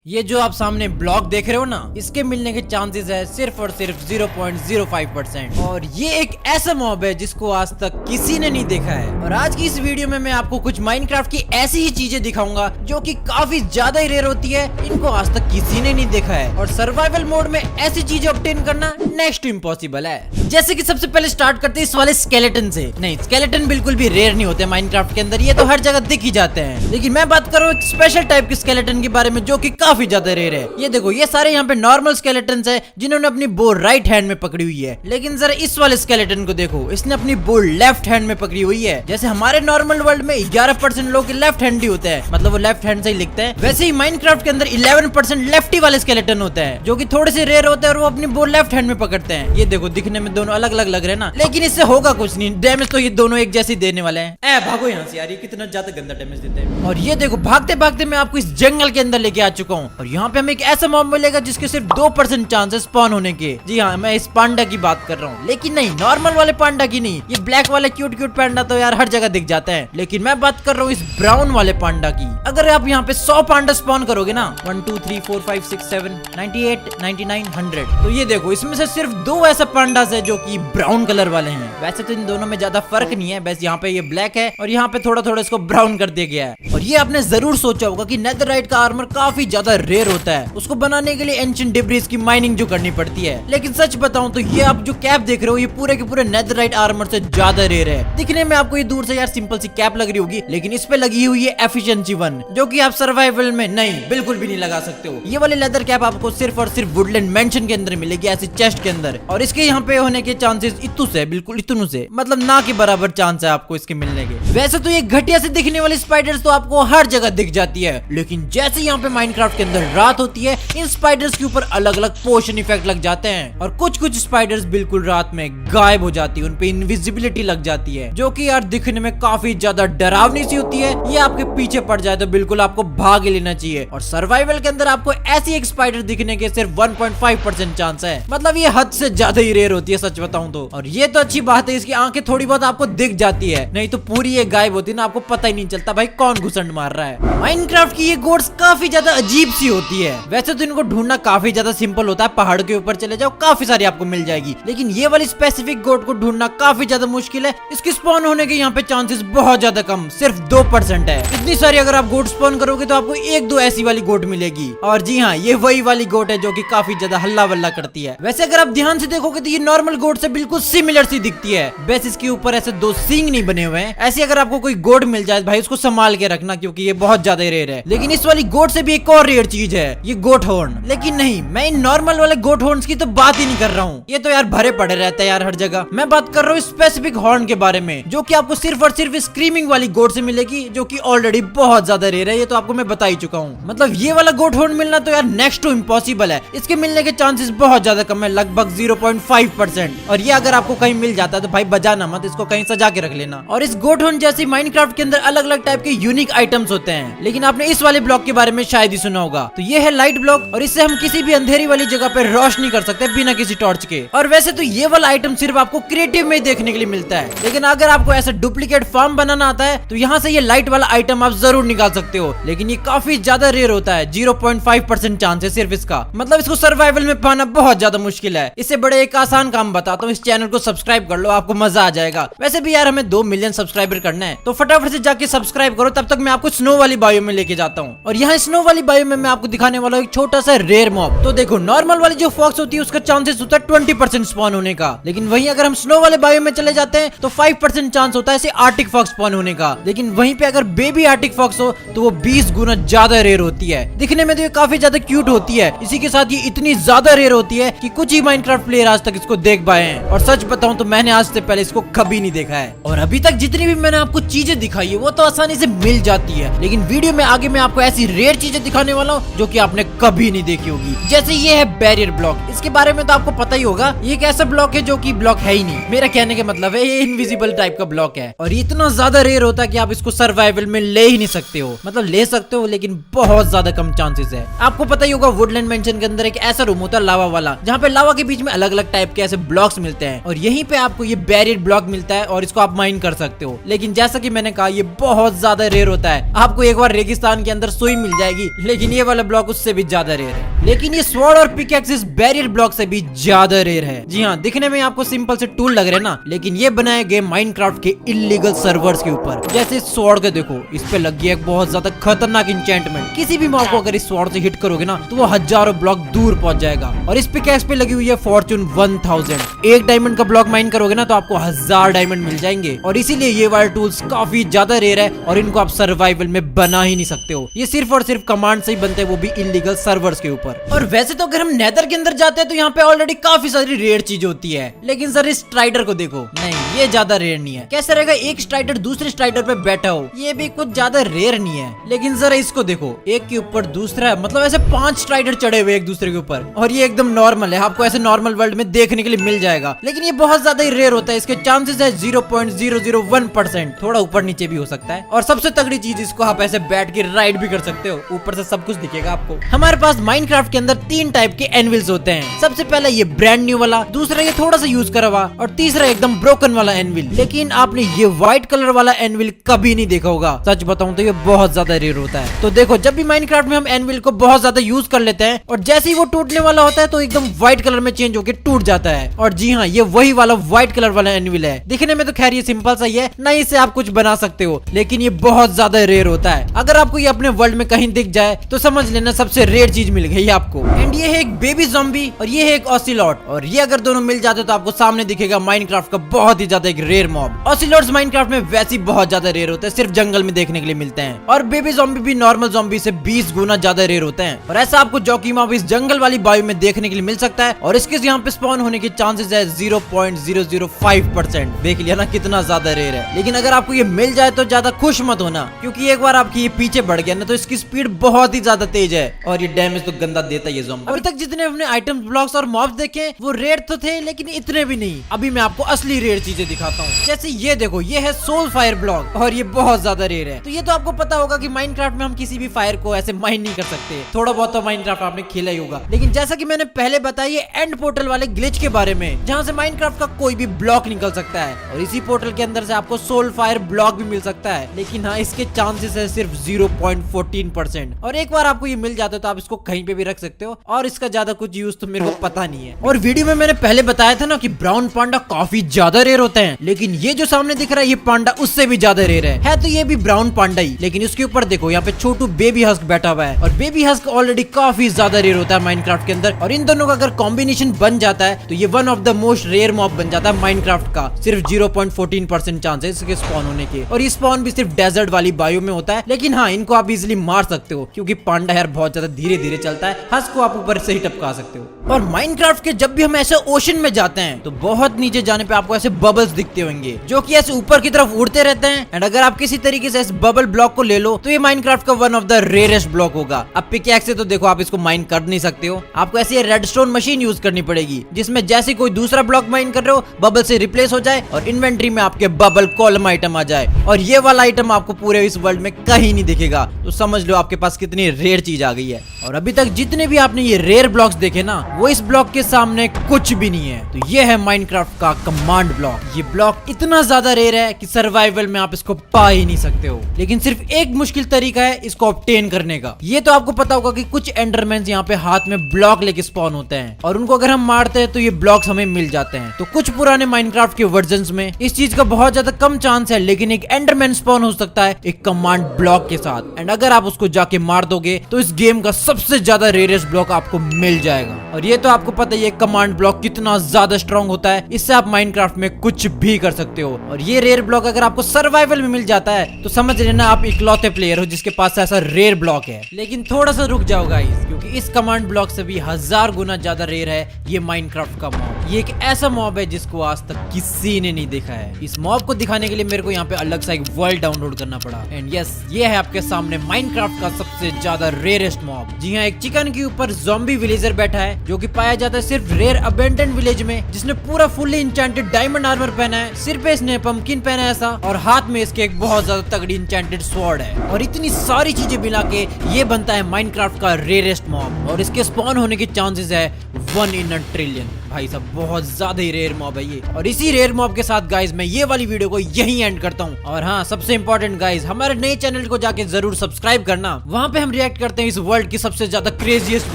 ये जो आप सामने ब्लॉक देख रहे हो ना, इसके मिलने के चांसेस है सिर्फ और सिर्फ 0.05%। और ये एक ऐसा मॉब है जिसको आज तक किसी ने नहीं देखा है। और आज की इस वीडियो में मैं आपको कुछ माइनक्राफ्ट की ऐसी ही चीजें दिखाऊंगा जो कि काफी ज्यादा ही रेयर होती है, इनको आज तक किसी ने नहीं देखा है। और सर्वाइवल मोड में ऐसी चीजें ऑब्टेन करना नेक्स्ट टू इम्पॉसिबल है। जैसे कि सबसे पहले स्टार्ट करते हैं इस वाले स्केलेटन से। नहीं, स्केलेटन बिल्कुल भी रेयर नहीं होते माइनक्राफ्ट के अंदर, ये तो हर जगह दिख ही जाते हैं। लेकिन मैं बात कर रहा हूँ एक स्पेशल टाइप के स्केलेटन के बारे में जो कि काफी ज्यादा रेयर है। ये देखो, ये सारे यहाँ पे नॉर्मल स्केलेटन्स है जिन्होंने अपनी बो राइट हैंड में पकड़ी हुई है। लेकिन जरा इस वाले स्केलेटन को देखो, इसने अपनी बो लेफ्ट हैंड में पकड़ी हुई है। जैसे हमारे नॉर्मल वर्ल्ड में 11% लोग लेफ्ट हैंडी होते हैं, मतलब वो लेफ्ट हैंड से ही लिखते हैं, वैसे ही माइनक्राफ्ट के अंदर 11% लेफ्टी वाले स्केलेटन होते हैं जो कि थोड़े से रेयर होते हैं और वो अपनी बो लेफ्ट हैंड में पकड़ते हैं। ये देखो, दिखने में दोनों अलग अलग लग रहे हैं ना, लेकिन इससे होगा कुछ नहीं, डैमेज तो ये दोनों एक जैसे देने वाले हैं। भागो यहाँ से यार, ये कितना ज्यादा गंदा डैमेज देते हैं। और ये देखो, भागते भागते मैं आपको इस जंगल के अंदर लेके आ चुका हूँ और यहाँ पे हमें एक ऐसा मॉब मिलेगा जिसके सिर्फ 2% चांसेस स्पॉन होने के। जी हाँ, मैं इस पांडा की बात कर रहा हूँ, लेकिन नहीं, नॉर्मल वाले पांडा की नहीं। ये ब्लैक वाले क्यूट क्यूट पांडा तो यार हर जगह दिख जाते हैं, लेकिन मैं बात कर रहा हूँ इस ब्राउन वाले पांडा की। अगर आप यहाँ पे 100 पांडा स्पॉन करोगे ना, 1 2 3 4 5 6 7 98 99 100, तो ये देखो, इसमें से सिर्फ 2 ऐसा पांडास है जो कि ब्राउन कलर वाले हैं। वैसे तो इन दोनों में ज्यादा फर्क नहीं है, बस यहाँ पे ये ब्लैक है और यहाँ पे थोड़ा थोड़ा इसको ब्राउन कर दिया गया है। और ये आपने जरूर सोचा होगा कि नेदरराइट का आर्मर काफी ज्यादा रेयर होता है, उसको बनाने के लिए एंशिएंट डिब्रीज की माइनिंग जो करनी पड़ती है। लेकिन सच बताऊं तो ये आप जो कैप देख रहे हो, ये पूरे के पूरे नेदरराइट आर्मर से ज्यादा रेयर है। दिखने में आपको ये दूर से यार सिंपल सी कैप लग रही होगी, लेकिन इस पे लगी हुई है एफिशिएंसी 1, जो कि आप सर्वाइवल में नहीं, बिल्कुल भी नहीं लगा सकते हो। ये वाली लेदर कैप आपको सिर्फ और सिर्फ वुडलैंड मेंशन के अंदर मिलेगी, ऐसी चेस्ट के अंदर। और इसके यहाँ पे होने के चांसेस इतू से, बिल्कुल इतनू से, मतलब ना के बराबर चांस है आपको इसके मिलने के। वैसे तो ये घटिया से दिखने वाली स्पाइडर्स तो आपको हर जगह दिख जाती है, लेकिन जैसे यहाँ पे माइनक्राफ्ट के अंदर रात होती है, इन स्पाइडर्स के ऊपर अलग अलग पोशन इफेक्ट लग जाते हैं और कुछ कुछ स्पाइडर्स बिल्कुल रात में गायब हो जाती है, उनपे इनविजिबिलिटी लग जाती है, जो कि यार दिखने में काफी ज्यादा डरावनी सी होती है। ये आपके पीछे पड़ जाए तो बिल्कुल आपको भाग लेना चाहिए। और सर्वाइवल के अंदर आपको ऐसी एक स्पाइडर दिखने के सिर्फ 1.5% चांस है, मतलब ये हद से ज्यादा ही रेयर होती है सच बताऊं तो। और ये तो अच्छी बात है, इसकी आंखें थोड़ी बहुत आपको दिख जाती है, नहीं तो पूरी ये गायब होती है ना, आपको पता ही नहीं चलता भाई कौन घुसंड मार रहा है। माइनक्राफ्ट की ये गोड्स काफी ज्यादा अजीब सी होती है। वैसे तो इनको ढूंढना काफी ज्यादा सिंपल होता है, पहाड़ के ऊपर चले जाओ काफी सारी आपको मिल जाएगी, लेकिन ये वाली स्पेसिफिक गोड को ढूंढना काफी ज्यादा मुश्किल है। इसके स्पॉन होने के यहाँ पे चांसेस बहुत ज्यादा कम, सिर्फ 2% है। इतनी सारी अगर आप गोड स्पॉन करोगे तो आपको 1-2 ऐसी वाली गोड मिलेगी। और जी हाँ, ये वही वाली गोड है जो कि काफी ज्यादा हल्ला वल्ला करती है। वैसे अगर आप ध्यान से देखोगे तो ये नॉर्मल गोड से बिल्कुल सिमिलर सी दिखती है, बस इसके ऊपर ऐसे 2 सींग नहीं बने हुए हैं। ऐसी अगर आपको कोई गोड मिल जाए भाई, उसको संभाल के रखना, क्योंकि ये बहुत ज्यादा रेयर है। लेकिन इस वाली गोड से भी एक और रेयर चीज है, ये गोट हॉर्न। लेकिन नहीं, मैं इन नॉर्मल वाले गोट हॉर्न्स की तो बात ही नहीं कर रहा हूँ, ये तो यार भरे पड़े रहते हैं यार हर जगह। मैं बात कर रहा हूँ स्पेसिफिक हॉर्न के बारे में, जो कि आपको सिर्फ और सिर्फ स्क्रीमिंग वाली गोड से मिलेगी, जो कि ऑलरेडी बहुत ज्यादा रेयर है। ये तो आपको मैं बता ही चुका हूँ। मतलब ये वाला गोट हॉर्न मिलना तो यार नेक्स्ट टू इम्पॉसिबल है। इसके मिलने के चांसेस बहुत ज्यादा कम है, लगभग 0.5%। और ये अगर आपको कहीं मिल जाता है तो भाई बजाना मत, इसको कहीं सजा के रख लेना। और इस गोट हॉर्न जैसे माइनक्राफ्ट के अंदर अलग अलग टाइप के यूनिक आइटम्स होते हैं, लेकिन आपने इस वाले ब्लॉक के बारे में शायद ही सुना होगा। तो ये है लाइट ब्लॉक, और इससे हम किसी भी अंधेरी वाली जगह पे रोशनी कर सकते हैं बिना किसी टॉर्च के। और वैसे तो ये वाला आइटम सिर्फ आपको क्रिएटिव में देखने के लिए मिलता है, लेकिन अगर आपको ऐसा डुप्लीकेट फार्म बनाना आता है तो यहाँ से ये लाइट वाला आइटम आप जरूर निकाल सकते हो, लेकिन ये काफी ज्यादा रेयर होता है। 0.5% चांस है सिर्फ इसका, मतलब इसको सर्वाइवल में पाना बहुत ज्यादा मुश्किल है। इससे बड़े एक आसान काम बताता हूँ, इस चैनल को सब्सक्राइब कर लो, आपको मजा आ जाएगा। वैसे भी यार हमें 2 मिलियन सब्सक्राइबर करना है, तो फटाफट से जाके सब्सक्राइब करो, तब तक मैं आपको स्नो वाली बायो में लेके जाता हूँ। और यहाँ स्नो वाली बायो में मैं आपको दिखाने वाला हूँ एक छोटा सा रेयर मॉब। तो देखो, नॉर्मल वाली जो फॉक्स होती है उसका चांसेस होता है 20% स्पॉन होने का, लेकिन वहीं अगर हम स्नो वाले बायो में चले जाते हैं तो 5% चांस होता है ऐसे आर्टिक फॉक्स स्पॉन होने का। लेकिन वहीं पे अगर बेबी आर्टिक फॉक्स हो तो वो 20 गुना ज्यादा रेयर होती है। दिखने में तो ये काफी ज्यादा क्यूट होती है, इसी के साथ ये इतनी ज्यादा रेयर होती है कि कुछ ही माइनक्राफ्ट प्लेयर आज तक इसको देख पाए हैं। और सच बताऊं तो मैंने आज से पहले इसको कभी नहीं देखा है। और अभी तक जितनी भी मैंने आपको चीजें दिखाई है वो तो आसानी से मिल जाती है, लेकिन वीडियो में आगे मैं आपको ऐसी रेयर चीजें दिखाने वाला हूँ जो कि आपने कभी नहीं देखी होगी। जैसे ये है बैरियर ब्लॉक। इसके बारे में तो आपको पता ही होगा, ये एक ऐसा ब्लॉक है जो कि ब्लॉक है ही नहीं। मेरा कहने का मतलब है ये इनविजिबल टाइप का ब्लॉक है, और इतना ज्यादा रेयर होता है कि आप इसको सर्वाइवल में ले ही नहीं सकते हो। मतलब ले सकते हो, लेकिन बहुत ज्यादा कम चांसेस है। आपको पता ही होगा वुडलैंड मेंशन के अंदर एक ऐसा रूम होता है लावा वाला, जहाँ पे लावा के बीच में अलग अलग टाइप के ऐसे ब्लॉक्स मिलते हैं और यहीं पे आपको ये बैरियर ब्लॉक मिलता है और इसको आप माइन कर सकते हो। लेकिन जैसा कि मैंने कहा ये बहुत ज्यादा रेयर होता है। आपको एक बार रेगिस्तान के अंदर सुई मिल जाएगी, लेकिन ये वाला ब्लॉक उससे भी ज्यादा रेयर है। लेकिन ये स्वॉर्ड और पिकैक्स इस बैरियर ब्लॉक से भी ज्यादा रेयर है। जी हाँ, दिखने में आपको सिंपल से टूल लग रहे हैं ना, लेकिन ये बनाए गए माइनक्राफ्ट के इल्लीगल सर्वर्स के ऊपर। जैसे इस स्वॉर्ड के देखो, इस पे लग गया एक बहुत ज्यादा खतरनाक इंचेंटमेंट। किसी भी मॉब को अगर इस स्वॉर्ड से हिट करोगे ना तो वो हजारों ब्लॉक दूर पहुंच जाएगा। और इस पिकैक्स पे लगी हुई है फॉर्चून 1000। एक डायमंड का ब्लॉक माइन करोगे ना तो आपको 1000 डायमंड मिल जाएंगे। और इसीलिए ये वाले टूल्स काफी ज्यादा रेयर है और इनको आप सर्वाइवल में बना ही नहीं सकते हो। ये सिर्फ और सिर्फ कमांड से ही बनते हैं, वो भी इल्लीगल सर्वर्स के ऊपर। और वैसे तो अगर हम नेदर के अंदर जाते हैं तो यहाँ पे ऑलरेडी काफी सारी रेयर चीज होती है। लेकिन सर इस स्ट्राइडर को देखो, नहीं ये ज्यादा रेयर नहीं है। कैसे रहेगा एक स्ट्राइडर दूसरे स्ट्राइडर पे बैठा हो, ये भी कुछ ज्यादा रेयर नहीं है। लेकिन जरा इसको देखो, एक के ऊपर दूसरा है, मतलब ऐसे 5 स्ट्राइडर चढ़े हुए एक दूसरे के ऊपर। और ये एकदम नॉर्मल है, आपको ऐसे नॉर्मल वर्ल्ड में देखने के लिए मिल जाएगा। लेकिन ये बहुत ज्यादा ही रेयर होता है। इसके चांसेस है 0.001%, थोड़ा ऊपर नीचे भी हो सकता है। और सबसे तगड़ी चीज, इसको आप ऐसे बैठ के राइड भी कर सकते हो, ऊपर से सब कुछ दिखेगा आपको। हमारे पास माइनक्राफ्ट के अंदर 3 टाइप के एनविल्स होते हैं। सबसे पहला ये ब्रांड न्यू वाला, दूसरा ये थोड़ा सा यूज करा हुआ, और तीसरा एकदम ब्रोकन वाला एनविल। लेकिन आपने ये व्हाइट कलर वाला एनविल कभी नहीं देखा होगा। सच बताऊं तो ये बहुत ज्यादा रेयर होता है। तो देखो, जब भी माइनक्राफ्ट में हम एनविल को बहुत ज्यादा यूज कर लेते हैं और जैसे ही वो टूटने वाला होता है तो एकदम व्हाइट कलर में चेंज होकर टूट जाता है। और जी हाँ, ये वही वाला व्हाइट कलर वाला एनविल है। दिखने में तो खैर ये सिंपल सा ही है, ना इससे आप कुछ बना सकते हो, लेकिन ये बहुत ज्यादा रेयर होता है। अगर आपको ये अपने वर्ल्ड में कहीं दिख जाए तो समझ लेना सबसे रेयर चीज मिल गई आपको। एंड ये है एक बेबी ज़ॉम्बी और ये है एक ऑसिलॉट। और ये अगर दोनों मिल जाते तो आपको सामने दिखेगा माइनक्राफ्ट का बहुत ही ज्यादा एक रेयर मॉब। ऑसिलॉट्स माइनक्राफ्ट में वैसे बहुत ज्यादा रेयर होते हैं, सिर्फ जंगल में देखने के लिए मिलते हैं। और बेबी ज़ॉम्बी भी नॉर्मल ज़ॉम्बी से 20 गुना ज्यादा रेयर होते हैं। और ऐसा आपको जॉकी मॉब इस जंगल वाली बायो में देखने के लिए मिल सकता है। और इसके यहाँ पे स्पॉन होने के चांसेस है 0.005%। देख लिया ना कितना ज्यादा रेयर है। लेकिन अगर आपको ये मिल जाए तो ज्यादा खुश मत होना, क्योंकि एक बार आपकी ये पीछे बढ़ गया ना तो इसकी स्पीड बहुत ही ज्यादा तेज है और ये डैमेज तो गंदा देता है ये ज़ॉम्बी। अभी तक जितने अपने आइटम्स, ब्लॉक्स और मॉब्स देखे वो रेयर तो थे, लेकिन इतने भी नहीं। अभी मैं आपको असली रेयर चीजें दिखाता हूँ। जैसे ये देखो, ये है सोल फायर ब्लॉक और ये बहुत ज्यादा रेयर है। तो ये तो आपको पता होगा कि माइनक्राफ्ट में हम किसी भी फायर को ऐसे माइन नहीं कर सकते। थोड़ा बहुत तो माइनक्राफ्ट आपने खेला ही होगा। लेकिन जैसा कि मैंने पहले बताया ये एंड पोर्टल वाले ग्लिच के बारे में, जहाँ से माइनक्राफ्ट का कोई भी ब्लॉक निकल सकता है और इसी पोर्टल के अंदर से आपको सोल फायर ब्लॉक भी मिल सकता है। लेकिन हाँ, इसके चांसेस है सिर्फ 0.14%। और एक बार आपको ये मिल जाता है तो आप इसको कहीं पे भी रख सकते हो और इसका ज्यादा कुछ यूज तो मेरे को पता नहीं है। और वीडियो में मैंने पहले बताया था ना कि ब्राउन पांडा काफी ज्यादा रेयर होते हैं, लेकिन ये जो सामने दिख रहा है ये पांडा उससे भी ज्यादा रेयर है तो ये भी ब्राउन पांडा ही। लेकिन उसके ऊपर देखो, यहाँ पे छोटू बेबी हस्क बैठा हुआ है और बेबी हस्क ऑलरेडी काफी ज्यादा रेयर होता है माइनक्राफ्ट के अंदर। और इन दोनों का अगर कॉम्बिनेशन बन जाता है तो ये one of the most rare mob बन जाता है माइनक्राफ्ट का। सिर्फ 0.14% चांस है इसके स्पॉन होने के। और ये स्पॉन भी सिर्फ डेजर्ट वाली बायो में होता है। लेकिन हाँ, इनको आप इजिली मार सकते हो क्योंकि पांडा यार बहुत ज्यादा धीरे धीरे चलता है। हस्क को आप ऊपर से ही टपका सकते हो। और माइनक्राफ्ट के जब भी हम ऐसे ओशन में जाते हैं तो बहुत नीचे जाने पे आपको ऐसे बबल्स दिखते होंगे जो कि ऐसे ऊपर की तरफ उड़ते रहते हैं। एंड अगर आप किसी तरीके से इस बबल ब्लॉक को ले लो तो ये माइनक्राफ्ट का one of the rarest block होगा। अब पिकैक्स से तो देखो आप इसको माइन कर नहीं सकते हो, आपको ऐसी रेडस्टोन मशीन यूज करनी पड़ेगी जिसमें जैसे कोई दूसरा ब्लॉक माइन कर रहे हो बबल से रिप्लेस हो जाए और इन्वेंट्री में आपके बबल कॉलम आइटम आ जाए। और ये वाला आइटम आपको पूरे इस वर्ल्ड में कहीं नहीं दिखेगा। तो समझ लो आपके पास कितनी रेयर चीज आ गई है। और अभी तक जितने भी आपने ये रेयर ब्लॉक्स देखे ना, वो इस ब्लॉक के सामने कुछ भी नहीं है। तो ये है माइनक्राफ्ट का कमांड ब्लॉक। ये ब्लॉक इतना ज्यादा रेयर है कि सर्वाइवल में आप इसको पा ही नहीं सकते हो। लेकिन सिर्फ एक मुश्किल तरीका है इसको ऑब्टेन करने का। ये तो आपको पता होगा कि कुछ एंडरमैन्स यहाँ पे हाथ में ब्लॉक लेके स्पॉन होते हैं और उनको अगर हम मारते हैं तो ये ब्लॉक्स हमें मिल जाते हैं। तो कुछ पुराने माइनक्राफ्ट के वर्जन्स में इस चीज का बहुत ज्यादा कम चांस है, लेकिन एक एंडरमैन स्पॉन हो सकता है एक कमांड ब्लॉक के साथ। एंड अगर आप उसको जाके मार दोगे तो इस गेम का सबसे ज्यादा रेयरेस्ट ब्लॉक आपको मिल जाएगा। और ये तो आपको पता है कमांड ब्लॉक कितना ज्यादा स्ट्रॉन्ग होता है, इससे आप माइनक्राफ्ट में कुछ भी कर सकते हो। और ये रेयर ब्लॉक अगर आपको सर्वाइवल में मिल जाता है तो समझ लेना आप इकलौते प्लेयर हो जिसके पास ऐसा रेयर ब्लॉक है। लेकिन थोड़ा सा रुक जाओ गाइस, क्योंकि इस कमांड ब्लॉक से भी 1000 गुना ज्यादा रेयर है ये माइनक्राफ्ट का मॉब। ये एक ऐसा मॉब है जिसको आज तक किसी ने नहीं देखा है। इस मॉब को दिखाने के लिए मेरे को यहाँ पे अलग सा एक वर्ल्ड डाउनलोड करना पड़ा। एंड यस, ये है आपके सामने माइनक्राफ्ट का सबसे ज्यादा रेयरेस्ट मॉब। जी हाँ, एक चिकन के ऊपर ज़ॉम्बी विलेजर बैठा है जो कि पाया जाता है सिर्फ रेयर अबेंडेंट विलेज में, जिसने पूरा फुल्ली इंचेंटेड डायमंड आर्मर पहना है, सिर पे इसने पंपकिन पहना है ऐसा, और हाथ में इसके एक बहुत ज्यादा तगड़ी इंचेंटेड स्वॉर्ड है। और इतनी सारी चीजें मिला के ये बनता है माइनक्राफ्ट का रेयरेस्ट रेयरेस्ट मॉब और इसके स्पॉन होने के चांसेस है 1 in a trillion। भाई साहब बहुत ज्यादा ही रेयर मॉब है ये। और इसी रेयर मॉब के साथ गाइज मैं ये वाली वीडियो को यहीं एंड करता हूँ। और हाँ, सबसे इंपॉर्टेंट गाइज, हमारे नए चैनल को जाके जरूर सब्सक्राइब करना। वहाँ पे हम रिएक्ट करते हैं इस वर्ल्ड की सबसे ज्यादा क्रेजीएस्ट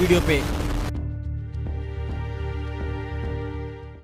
वीडियो पे।